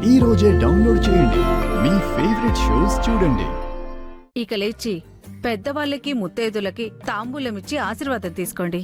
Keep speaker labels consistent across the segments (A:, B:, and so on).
A: ఈ రోజే డౌన్లోడ్ చేయండి. మీ ఫేవరెట్ షోస్ చూడండి.
B: ఇక లేచి పెద్దవాళ్ళకి ముత్తైదులకి తాంబూలమిచ్చి ఆశీర్వాదం తీసుకోండి.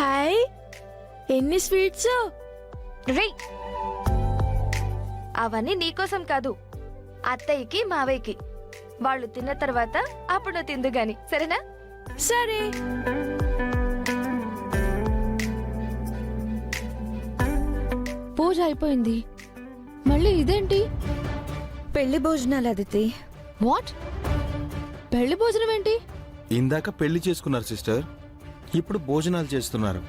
C: హాయ్, ఎన్ని స్వీట్స్
D: రే, అవన్నీ నీకోసం కాదు, అత్తయ్యకి మావయ్యకి. వాళ్ళు తిన్న తర్వాత అప్పుడు నువ్వు తిందు గాని, సరేనా?
C: సరే. పూజ అయిపోయింది, మళ్ళీ ఇదేంటి?
E: పెళ్లి భోజనాలు అదితి.
C: వాట్? పెళ్లి భోజనం ఏంటి?
F: ఇందాక పెళ్లి చేసుకున్నారు సిస్టర్, ఇప్పుడు భోజనాలు చేస్తున్నారు.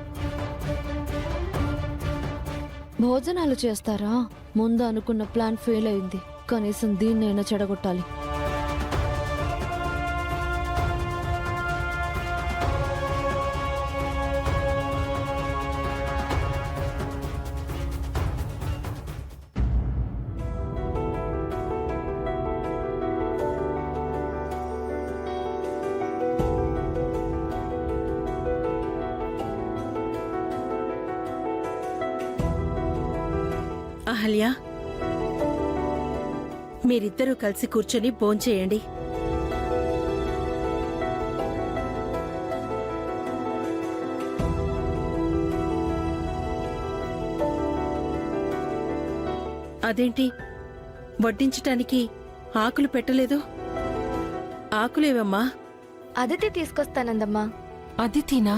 C: భోజనాలు చేస్తారా? ముందు అనుకున్న ప్లాన్ ఫెయిల్ అయింది. కనీసం దీన్నైనా చెడగొట్టాలి.
E: అహల్య, మీరిద్దరూ కలిసి కూర్చొని భోంచేయండి. అదేంటి, వడ్డించటానికి ఆకులు పెట్టలేదు? ఆకులేవమ్మా?
D: అదితి తీసుకొస్తానందమ్మా.
C: అదితినా?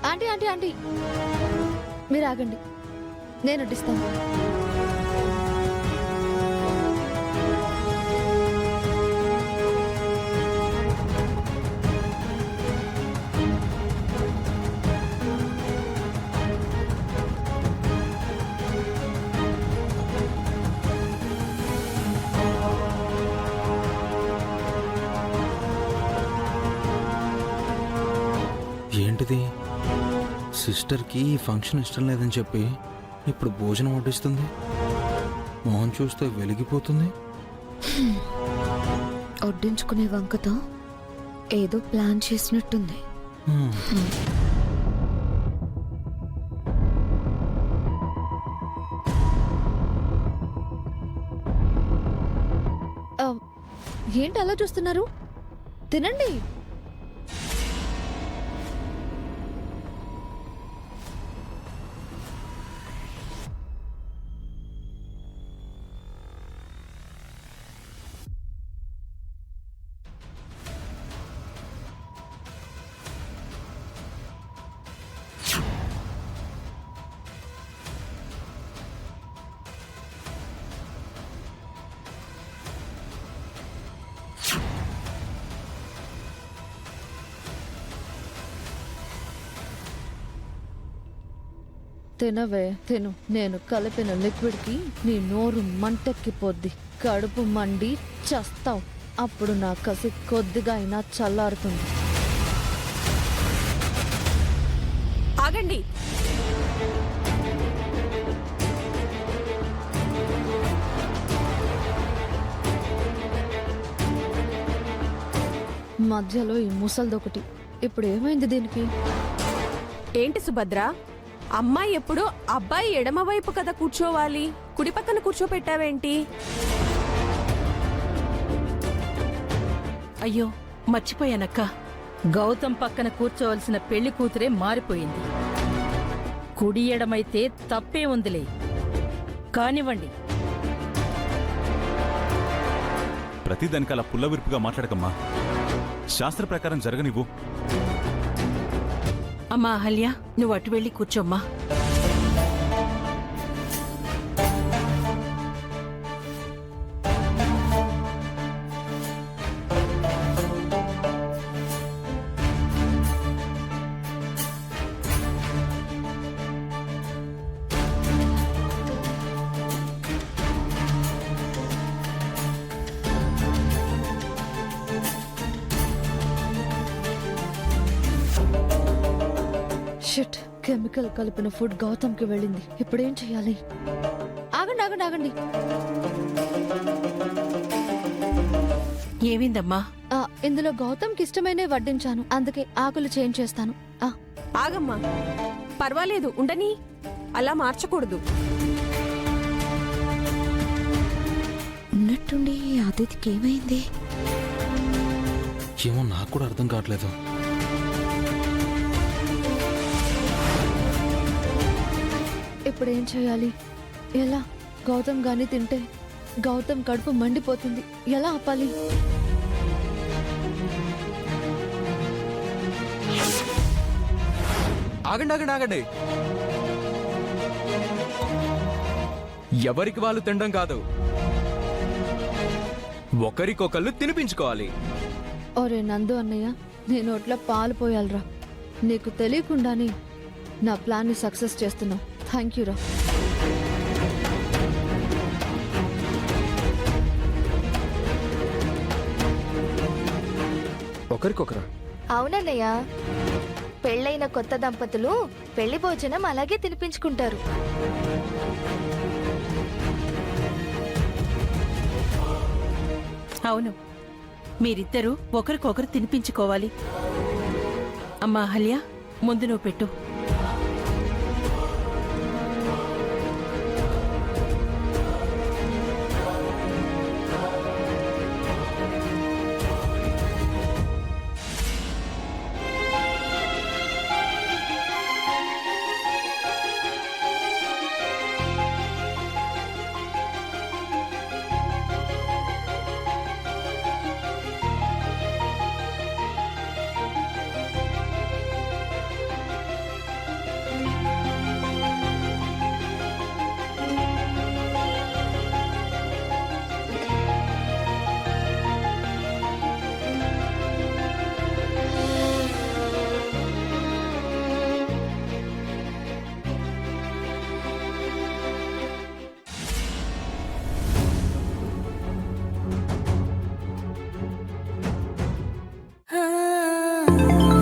C: ఆంటీ ఆంటీ ఆంటీ, మీరు ఆగండి, నేను వడ్డిస్తాను.
F: ఏంటిది? సిస్టర్కి ఈ ఫంక్షన్ ఇష్టం లేదని చెప్పి ఇప్పుడు భోజనం వడ్డిస్తుంది. మోహన్ చూస్తే వెలిగిపోతుంది.
C: వడ్డించుకునే వంకతో ఏదో ప్లాన్ చేసినట్టుంది. ఏంటి అలా చూస్తున్నారు? తినండి. తినవే, తిను. నేను కలిపిన లిక్విడ్కి నీ నోరు మంటెక్కిపోద్ది, కడుపు మండి చస్తావు. అప్పుడు నా కసి కొద్దిగా అయినా చల్లారుతుంది.
E: ఆగండి.
C: మధ్యలో ఈ ముసల్దొకటి. ఇప్పుడు ఏమైంది దీనికి?
E: ఏంటి సుభద్ర, అమ్మాయి ఎప్పుడు అబ్బాయి ఎడమ వైపు కదా కూర్చోవాలి, కుడి పక్కన కూర్చోపెట్టావేంటి?
G: అయ్యో మర్చిపోయానక్క. గౌతమ్ పక్కన కూర్చోవలసిన పెళ్లి కూతురే మారిపోయింది. కుడి ఎడమైతే తప్పే ఉందిలే, కానివ్వండి.
H: ప్రతి దానికి అలా పుల్లవిరుపుగా మాట్లాడకమ్మా. శాస్త్ర ప్రకారం జరగనివ్వు.
G: అమ్మా అహల్య, నువ్వు అటు వెళ్ళి కూర్చోమ్మా.
C: షిట్, కెమికల్ కలిపిన ఫుడ్ గౌతమ్కి వెళ్ళింది. ఇప్పుడేం చెయ్యాలి? ఆగండి ఆగండి ఆగండి.
G: ఏమైందమ్మా?
C: ఇందులో గౌతమ్కి ఇష్టమైనవి వడ్డించాను, అందుకే ఆకులు చేంజ్ చేస్తాను.
E: ఆగమ్మా, పర్వాలేదు ఉండని, అలా మార్చకూడదు.
C: ఉన్నట్టుండి అతిథికి ఏమైంది?
F: ఏమో నాకు కూడా అర్థం కావట్లేదు.
C: ఇప్పుడేం చేయాలి? ఎలా? గౌతమ్ గాని తింటే గౌతమ్ కడుపు మండిపోతుంది. ఎలా ఆపాలి?
I: ఆగండి ఆగండి ఆగండి. ఎవరికి వాళ్ళు తినడం కాదు, ఒకరికొకళ్ళు తినిపించుకోవాలి.
C: ఒరే నందు అన్నయ్య, నేను ఒట్లా పాలు పోయాలరా. నీకు తెలియకుండానే నా ప్లాన్ ని సక్సెస్ చేస్తున్నావు. థ్యాంక్ యూ రా.
I: ఒకరికొకరా?
D: అవునన్నయ్య, పెళ్ళైన కొత్త దంపతులు పెళ్లి భోజనం అలాగే తినిపించుకుంటారు.
G: అవును, మీరిద్దరూ ఒకరికొకరు తినిపించుకోవాలి. అమ్మా అహల్య, ముందు నువ్వు పెట్టు.
E: ఆ